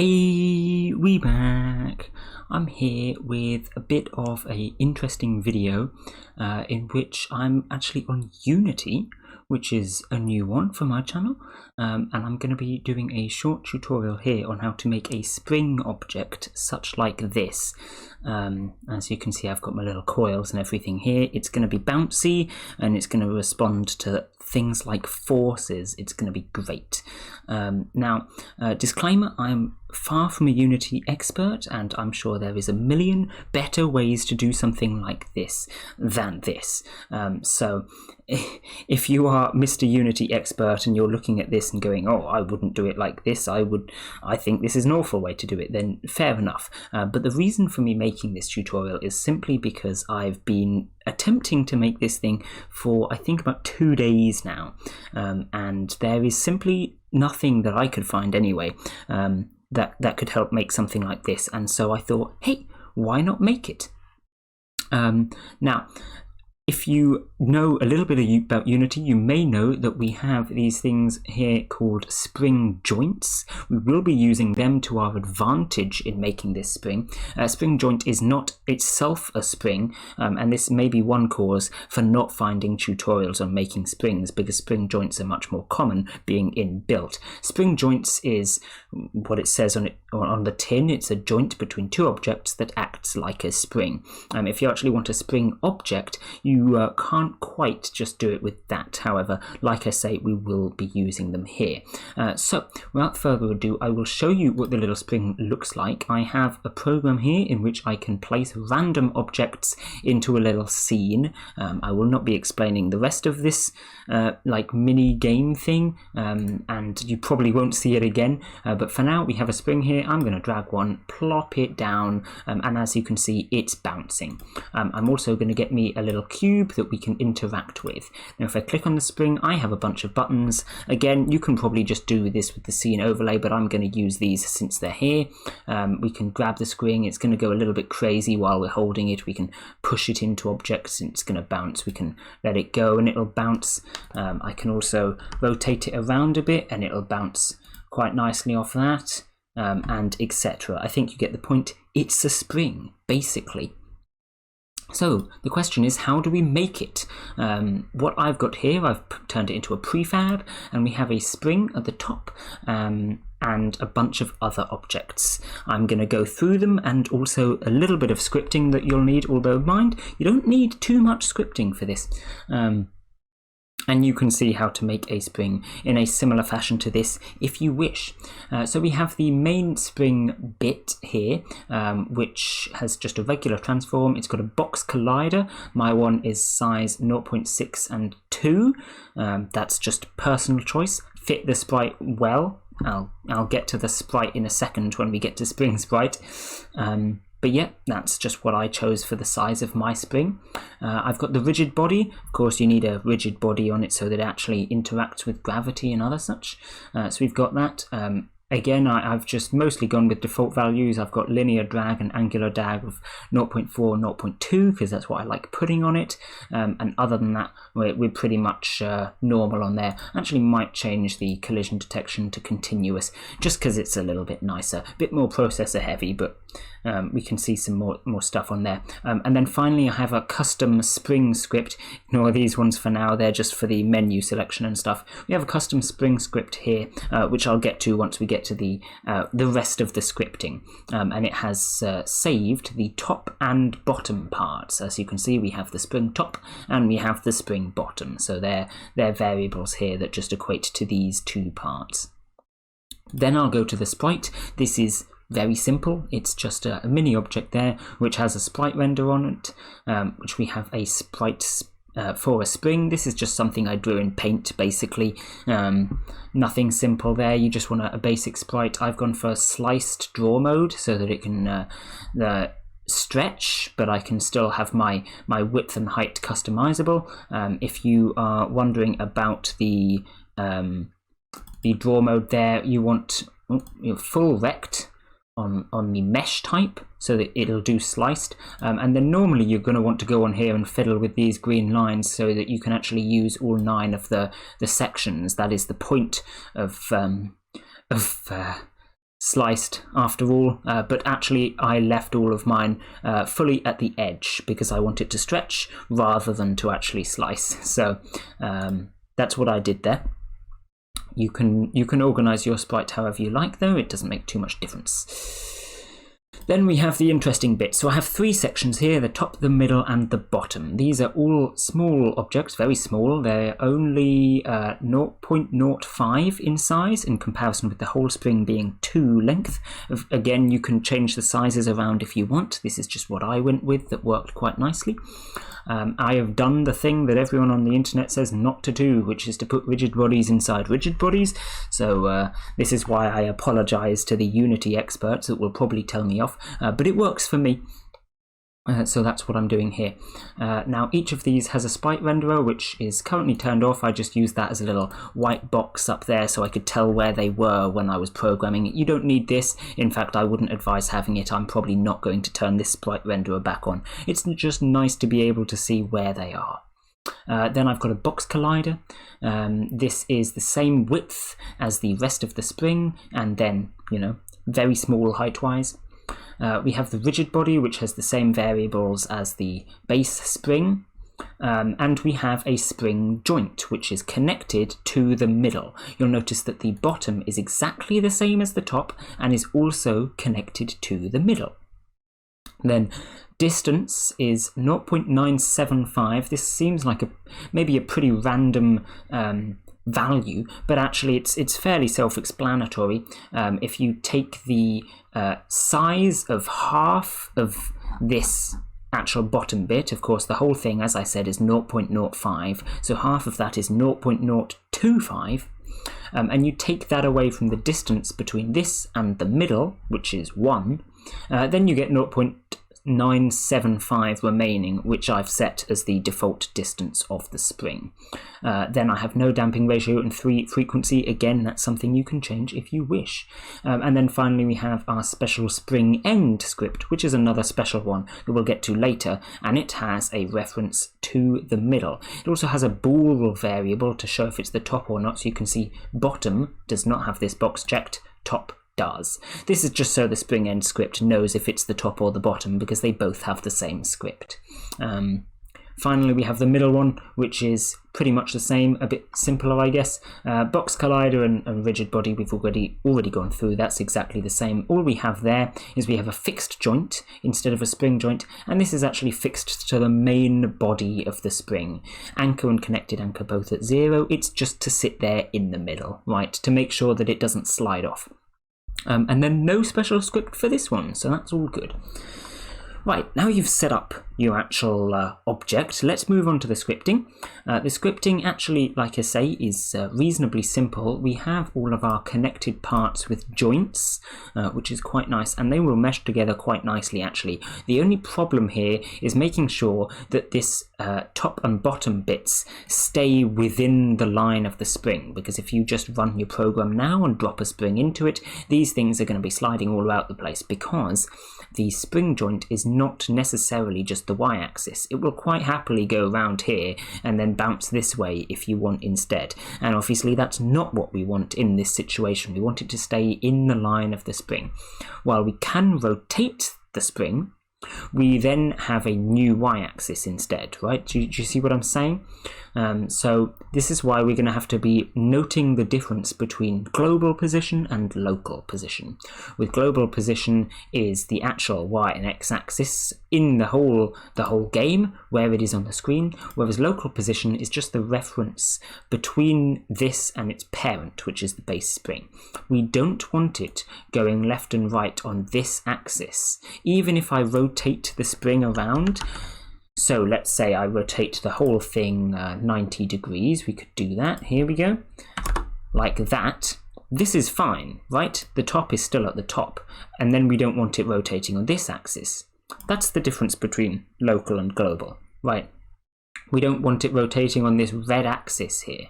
Hey, we back. I'm here with a bit of a interesting video in which I'm actually on Unity, which is a new one for my channel, and I'm going to be doing a short tutorial here on how to make a spring object such like this. As you can see, I've got my little coils and everything here. It's going to be bouncy and it's going to respond to things like forces. It's going to be great. Now, disclaimer, I'm far from a Unity expert, and I'm sure there is a million better ways to do something like this than this. So if you are Mr. Unity expert and you're looking at this and going, oh, I wouldn't do it like this, I think this is an awful way to do it, then fair enough. But the reason for me making this tutorial is simply because I've been attempting to make this thing for I think about 2 days now, and there is simply nothing that I could find anyway that could help make something like this, and so I thought, hey, why not make it? Now, if you know a little bit about Unity, you may know that we have these things here called spring joints. We will be using them to our advantage in making this spring. A spring joint is not itself a spring, and this may be one cause for not finding tutorials on making springs, because spring joints are much more common being inbuilt. Spring joints is what it says on the tin. It's a joint between two objects that acts like a spring. If you actually want a spring object, you can't quite just do it with that. However, like I say, we will be using them here. So without further ado, I will show you what the little spring looks like. I have a program here in which I can place random objects into a little scene. I will not be explaining the rest of this like mini game thing, and you probably won't see it again, but for now we have a spring here. I'm going to drag one, plop it down, and as you can see, it's bouncing. I'm also going to get me a little cube that we can interact with. Now if I click on the spring, I have a bunch of buttons. Again, you can probably just do this with the scene overlay, but I'm going to use these since they're here. We can grab the spring. It's going to go a little bit crazy while we're holding it. We can push it into objects and it's going to bounce. We can let it go and it'll bounce. I can also rotate it around a bit and it'll bounce quite nicely off that, and etc. I think you get the point. It's a spring, basically. So the question is, how do we make it? What I've got here, I've turned it into a prefab, and we have a spring at the top and a bunch of other objects. I'm going to go through them, and also a little bit of scripting that you'll need, although mind, you don't need too much scripting for this. And you can see how to make a spring in a similar fashion to this if you wish. So we have the main spring bit here, which has just a regular transform. It's got a box collider. My one is size 0.6 and 2. That's just personal choice. Fit the sprite well. I'll get to the sprite in a second when we get to spring sprite. But yeah, that's just what I chose for the size of my spring. I've got the rigid body. Of course, you need a rigid body on it so that it actually interacts with gravity and other such. So we've got that. Again, I've just mostly gone with default values. I've got linear drag and angular drag of 0.4 and 0.2 because that's what I like putting on it. And other than that, we're pretty much normal on there. Actually might change the collision detection to continuous just because it's a little bit nicer. A bit more processor heavy, but we can see some more stuff on there. And then finally, I have a custom spring script. Ignore these ones for now. They're just for the menu selection and stuff. We have a custom spring script here, which I'll get to once we get to the rest of the scripting, and it has saved the top and bottom parts. As you can see, we have the spring top and we have the spring bottom, so they're variables here that just equate to these two parts. Then I'll go to the sprite. This is very simple. It's just a mini object there which has a sprite render on it, which we have a sprite for a spring. This is just something I drew in paint, basically. Nothing simple there. You just want a basic sprite. I've gone for sliced draw mode so that it can stretch, but I can still have my width and height customizable. If you are wondering about the draw mode there, you want full rect on the mesh type so that it'll do sliced, and then normally you're going to want to go on here and fiddle with these green lines so that you can actually use all 9 of the sections. That is the point of sliced after all, but actually I left all of mine fully at the edge because I want it to stretch rather than to actually slice. So that's what I did there. You can organize your sprite however you like, though. It doesn't make too much difference. Then we have the interesting bits. So I have 3 sections here, the top, the middle, and the bottom. These are all small objects, very small. They're only 0.05 in size in comparison with the whole spring being 2 length. Again, you can change the sizes around if you want. This is just what I went with that worked quite nicely. I have done the thing that everyone on the internet says not to do, which is to put rigid bodies inside rigid bodies. So this is why I apologize to the Unity experts that will probably tell me off, but it works for me. So that's what I'm doing here. Now each of these has a sprite renderer, which is currently turned off. I just used that as a little white box up there so I could tell where they were when I was programming it. You don't need this. In fact, I wouldn't advise having it. I'm probably not going to turn this sprite renderer back on. It's just nice to be able to see where they are. Then I've got a box collider. This is the same width as the rest of the spring, and then, very small height-wise. We have the rigid body, which has the same variables as the base spring, and we have a spring joint, which is connected to the middle. You'll notice that the bottom is exactly the same as the top and is also connected to the middle. Then distance is 0.975. This seems like maybe a pretty random value, but actually it's fairly self-explanatory. If you take the size of half of this actual bottom bit, of course the whole thing, as I said, is 0.05, so half of that is 0.025, and you take that away from the distance between this and the middle, which is 1, then you get 0.975 remaining, which I've set as the default distance of the spring. Then I have no damping ratio and 3 frequency. Again, that's something you can change if you wish. And then finally we have our special spring end script, which is another special one that we'll get to later, and it has a reference to the middle. It also has a bool variable to show if it's the top or not, so you can see bottom does not have this box checked, top does. This is just so the spring end script knows if it's the top or the bottom, because they both have the same script. Finally, we have the middle one, which is pretty much the same, a bit simpler, I guess. Box collider and rigid body we've already gone through. That's exactly the same. All we have there is we have a fixed joint instead of a spring joint, and this is actually fixed to the main body of the spring. Anchor and connected anchor both at 0. It's just to sit there in the middle, right, to make sure that it doesn't slide off. And then no special script for this one, so that's all good. Right, now you've set up your actual object, let's move on to the scripting. The scripting actually, like I say, is reasonably simple. We have all of our connected parts with joints, which is quite nice, and they will mesh together quite nicely actually. The only problem here is making sure that this top and bottom bits stay within the line of the spring, because if you just run your program now and drop a spring into it, these things are going to be sliding all about the place, because the spring joint is not necessarily just the y-axis. It will quite happily go around here and then bounce this way if you want instead. And obviously that's not what we want in this situation. We want it to stay in the line of the spring. While we can rotate the spring, we then have a new y-axis instead, right? Do you see what I'm saying? So this is why we're going to have to be noting the difference between global position and local position. With global position is the actual y and x axis in the whole game where it is on the screen, whereas local position is just the reference between this and its parent, which is the base spring. We don't want it going left and right on this axis. Even if I rotate the spring around, so let's say I rotate the whole thing 90 degrees, we could do that, here we go, like that. This is fine, right? The top is still at the top, and then we don't want it rotating on this axis. That's the difference between local and global, right? We don't want it rotating on this red axis here.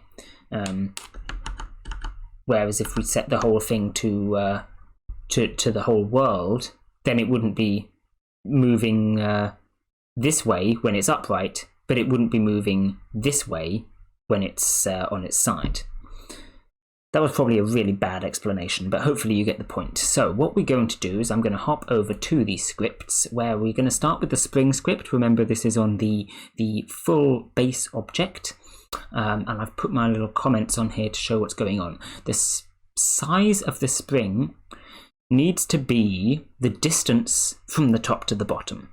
Whereas if we set the whole thing to the whole world, then it wouldn't be moving this way when it's upright, but it wouldn't be moving this way when it's on its side. That was probably a really bad explanation, but hopefully you get the point. So what we're going to do is I'm going to hop over to these scripts, where we're going to start with the Spring script. Remember, this is on the full base object, and I've put my little comments on here to show what's going on. The size of the Spring needs to be the distance from the top to the bottom.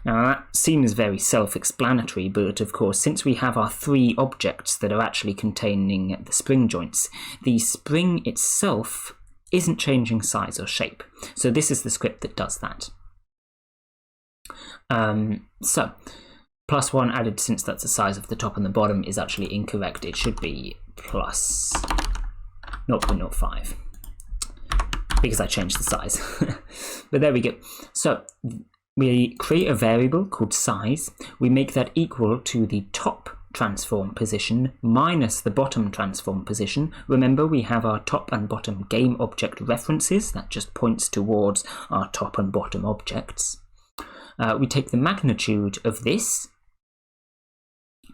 Now that seems very self-explanatory, but of course, since we have our 3 objects that are actually containing the spring joints, the spring itself isn't changing size or shape. So this is the script that does that. So +1 added, since that's the size of the top and the bottom, is actually incorrect. It should be plus 0.05 because I changed the size. But there we go. So we create a variable called size. We make that equal to the top transform position minus the bottom transform position. Remember, we have our top and bottom game object references. That just points towards our top and bottom objects. We take the magnitude of this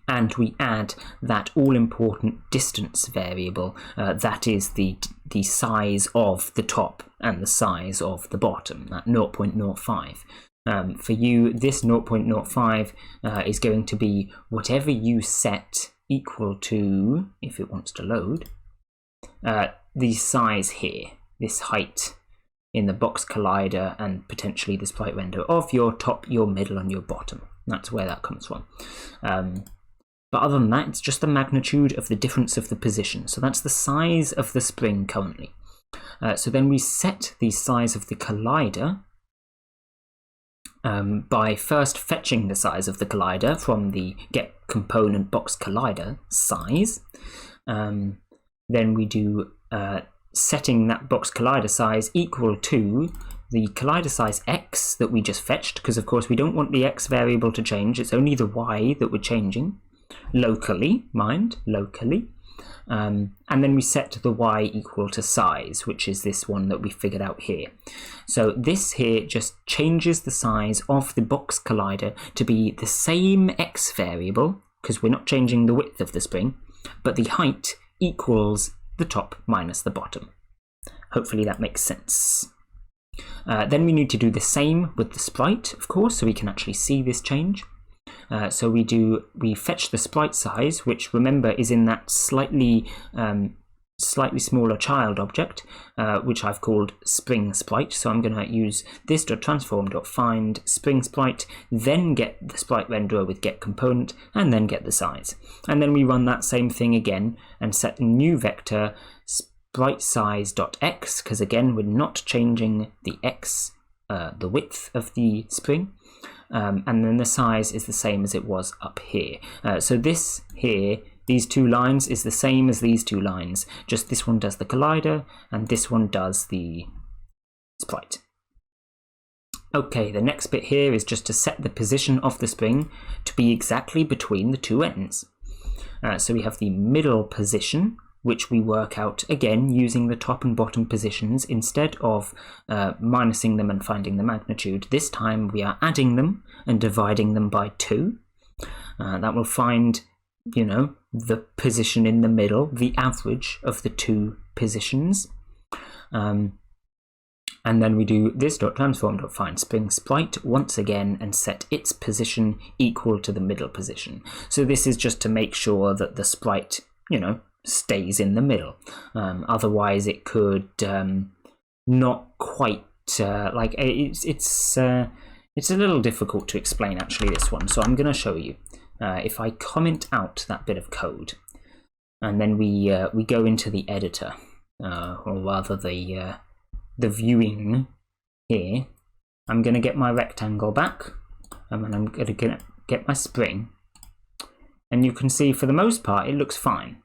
and we add that all-important distance variable. That is the size of the top and the size of the bottom, that 0.05. For you, this 0.05 is going to be whatever you set equal to, if it wants to load, the size here, this height in the box collider and potentially the sprite renderer of your top, your middle and your bottom. That's where that comes from. But other than that, it's just the magnitude of the difference of the position. So that's the size of the spring currently. So then we set the size of the collider by first fetching the size of the collider from the get component box collider size. Then we do setting that box collider size equal to the collider size x that we just fetched, because of course we don't want the x variable to change, it's only the y that we're changing locally, mind, locally. And then we set the y equal to size, which is this one that we figured out here. So this here just changes the size of the box collider to be the same x variable, because we're not changing the width of the spring, but the height equals the top minus the bottom. Hopefully that makes sense. Then we need to do the same with the sprite, of course, so we can actually see this change. So we fetch the sprite size, which remember is in that slightly smaller child object, which I've called spring sprite. So I'm going to use this.transform.find spring sprite, then get the sprite renderer with get component, and then get the size. And then we run that same thing again and set a new vector sprite size.x, because again we're not changing the x, the width of the spring. And then the size is the same as it was up here. So this here, these 2 lines, is the same as these 2 lines, just this one does the collider and this one does the sprite. Okay, the next bit here is just to set the position of the spring to be exactly between the 2 ends. So we have the middle position, which we work out again using the top and bottom positions. Instead of minusing them and finding the magnitude, this time we are adding them and dividing them by 2. That will find, you know, the position in the middle, the average of the 2 positions. And then we do this.transform.find spring sprite once again and set its position equal to the middle position. So this is just to make sure that the sprite, you know, stays in the middle. Otherwise it could not quite like it's a little difficult to explain actually, this one, so I'm going to show you. If I comment out that bit of code and then we go into the editor, or rather the viewing here, I'm going to get my rectangle back and then I'm going to get my spring, and you can see for the most part it looks fine.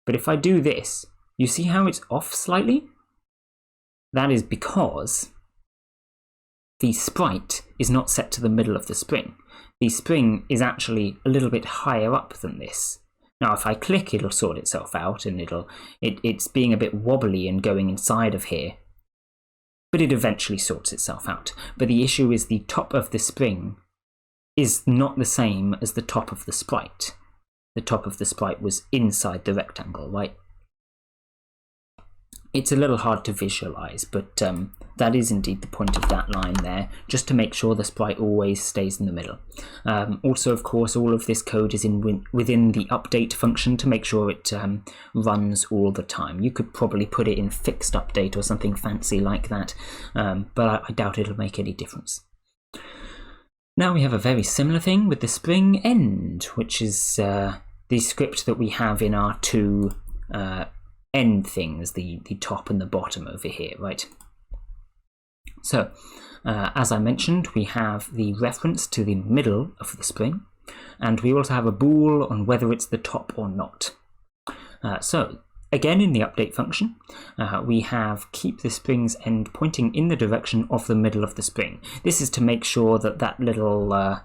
But if I do this, you see how it's off slightly? That is because the sprite is not set to the middle of the spring. The spring is actually a little bit higher up than this. Now if I click, it'll sort itself out and it's being a bit wobbly and going inside of here. But it eventually sorts itself out. But the issue is the top of the spring is not the same as the top of the sprite. The top of the sprite was inside the rectangle, right? It's a little hard to visualize, but that is indeed the point of that line there, just to make sure the sprite always stays in the middle. Also, of course, all of this code is within the update function to make sure it runs all the time. You could probably put it in fixed update or something fancy like that, but I doubt it'll make any difference. Now we have a very similar thing with the spring end, which is the script that we have in our two end things, the top and the bottom over here, right? So, as I mentioned, we have the reference to the middle of the spring, and we also have a bool on whether it's the top or not. So, again in the update function, we have keep the spring's end pointing in the direction of the middle of the spring. This is to make sure that that little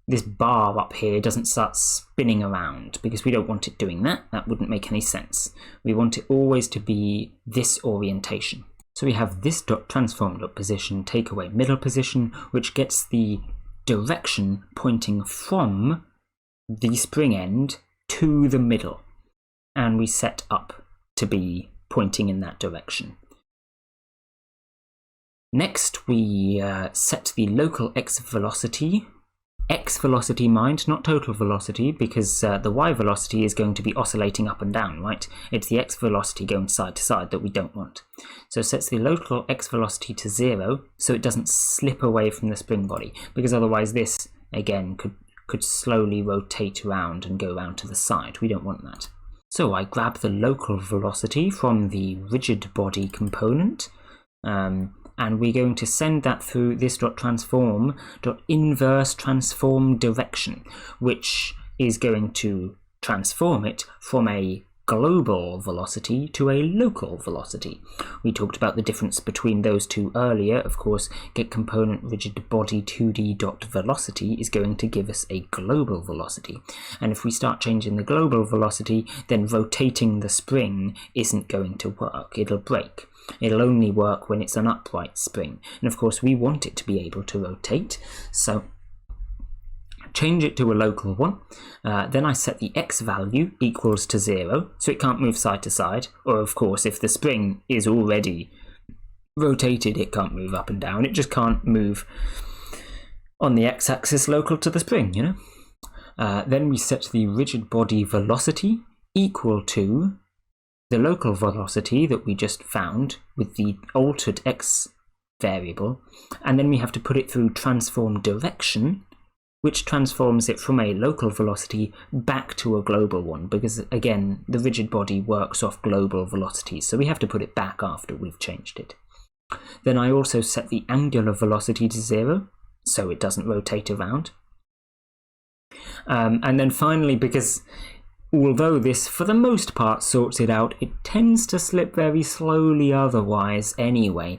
this bar up here doesn't start spinning around, because we don't want it doing that. That wouldn't make any sense. We want it always to be this orientation. So we have this .transform.position take away middle position, which gets the direction pointing from the spring end to the middle, and we set up to be pointing in that direction. Next, we set the local x velocity mind, not total velocity, because the y velocity is going to be oscillating up and down, right? It's the x velocity going side to side that we don't want. So it sets the local x velocity to 0 so it doesn't slip away from the spring body, because otherwise this, again, could slowly rotate around and go around to the side. We don't want that. So I grab the local velocity from the rigid body component, and we're going to send that through this .transform.inverse transform direction, which is going to transform it from a global velocity to a local velocity. We talked about the difference between those two earlier. Of course, get component rigid body 2d.velocity is going to give us a global velocity. And if we start changing the global velocity, then rotating the spring isn't going to work. It'll break. It'll only work when it's an upright spring. And of course, we want it to be able to rotate. So change it to a local one. Then I set the x value equals to 0, so it can't move side to side. Or of course, if the spring is already rotated, it can't move up and down. It just can't move on the x-axis local to the spring, you know. Then we set the rigid body velocity equal to the local velocity that we just found with the altered x variable, and then we have to put it through transform direction, which transforms it from a local velocity back to a global one, because again the rigid body works off global velocities, so we have to put it back after we've changed it. Then I also set the angular velocity to 0 so it doesn't rotate around, and then finally, because although this for the most part sorts it out, it tends to slip very slowly otherwise anyway.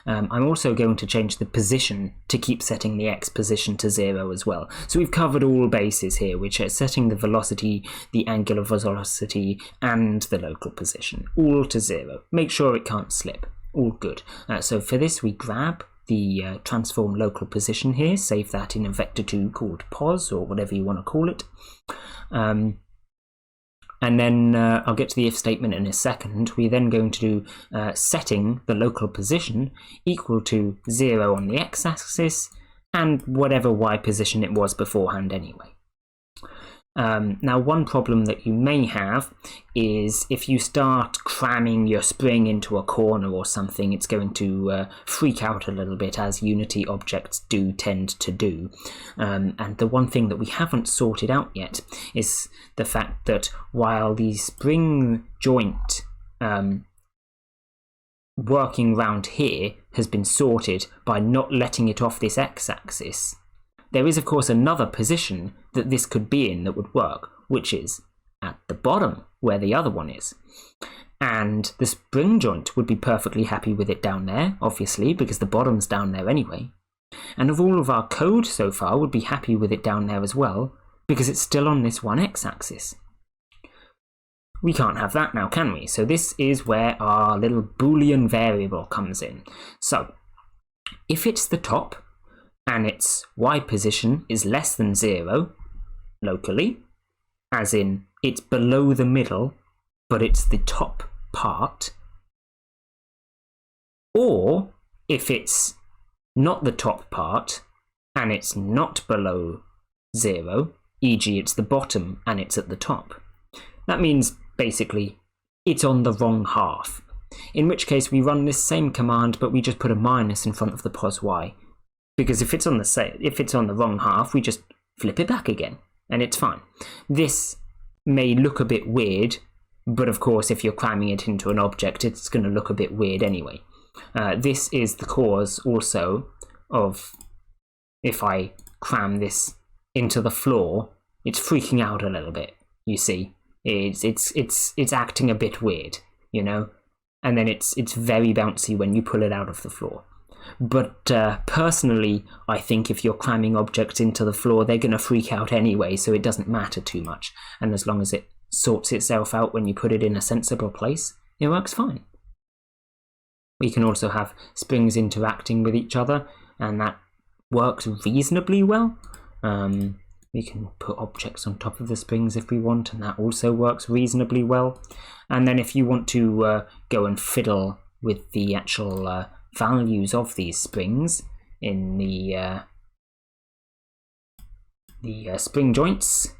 I'm also going to change the position to keep setting the x position to 0 as well. So we've covered all bases here, which are setting the velocity, the angular velocity, and the local position, all to 0. Make sure it can't slip. All good. So for this, we grab the transform local position here, save that in a vector2 called pos, or whatever you want to call it. And then I'll get to the if statement in a second. We're then going to do setting the local position equal to 0 on the x-axis and whatever y position it was beforehand anyway. Now, one problem that you may have is if you start cramming your spring into a corner or something, it's going to freak out a little bit, as Unity objects do tend to do. And the one thing that we haven't sorted out yet is the fact that while the spring joint working round here has been sorted by not letting it off this x-axis, there is, of course, another position that this could be in that would work, which is at the bottom, where the other one is. And the spring joint would be perfectly happy with it down there, obviously, because the bottom's down there anyway. And of all of our code so far would be happy with it down there as well, because it's still on this one x-axis. We can't have that now, can we? So this is where our little Boolean variable comes in. So if it's the top, and its y position is less than 0 locally, as in it's below the middle, but it's the top part, Or if it's not the top part and it's not below 0, e.g. it's the bottom and it's at the top, that means basically it's on the wrong half. In which case we run this same command, but we just put a minus in front of the pos y. Because if it's on the wrong half, we just flip it back again, and it's fine. This may look a bit weird, but of course if you're cramming it into an object, it's going to look a bit weird anyway. This is the cause also of, if I cram this into the floor, it's freaking out a little bit, you see. It's acting a bit weird, you know, and then it's very bouncy when you pull it out of the floor. But personally, I think if you're cramming objects into the floor, they're going to freak out anyway, so it doesn't matter too much. And as long as it sorts itself out when you put it in a sensible place, it works fine. We can also have springs interacting with each other, and that works reasonably well. We can put objects on top of the springs if we want, and that also works reasonably well. And then if you want to go and fiddle with the actual values of these springs in the spring joints,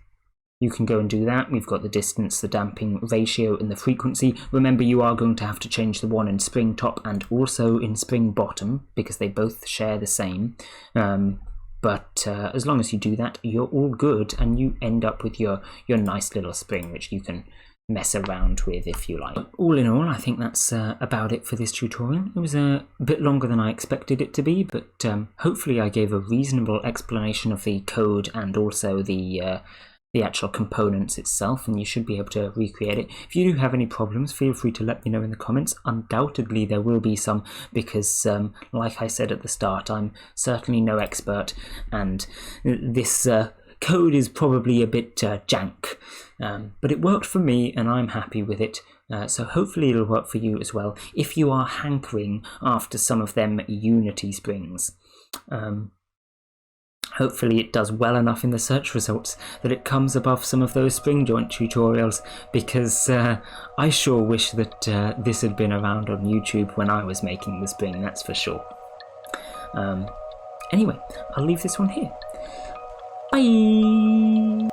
you can go and do that. We've got the distance, the damping ratio, and the frequency. Remember, you are going to have to change the one in spring top and also in spring bottom, because they both share the same. But as long as you do that, you're all good, and you end up with your nice little spring, which you can mess around with if you like. All in all, I think that's about it for this tutorial. It was a bit longer than I expected it to be, but hopefully I gave a reasonable explanation of the code and also the actual components itself, and you should be able to recreate it. If you do have any problems, feel free to let me know in the comments. Undoubtedly there will be some, because like I said at the start, I'm certainly no expert, and this code is probably a bit jank, but it worked for me and I'm happy with it. So hopefully it'll work for you as well, if you are hankering after some of them Unity springs. Hopefully it does well enough in the search results that it comes above some of those spring joint tutorials, because I sure wish that this had been around on YouTube when I was making the spring, that's for sure. Anyway, I'll leave this one here. Bye!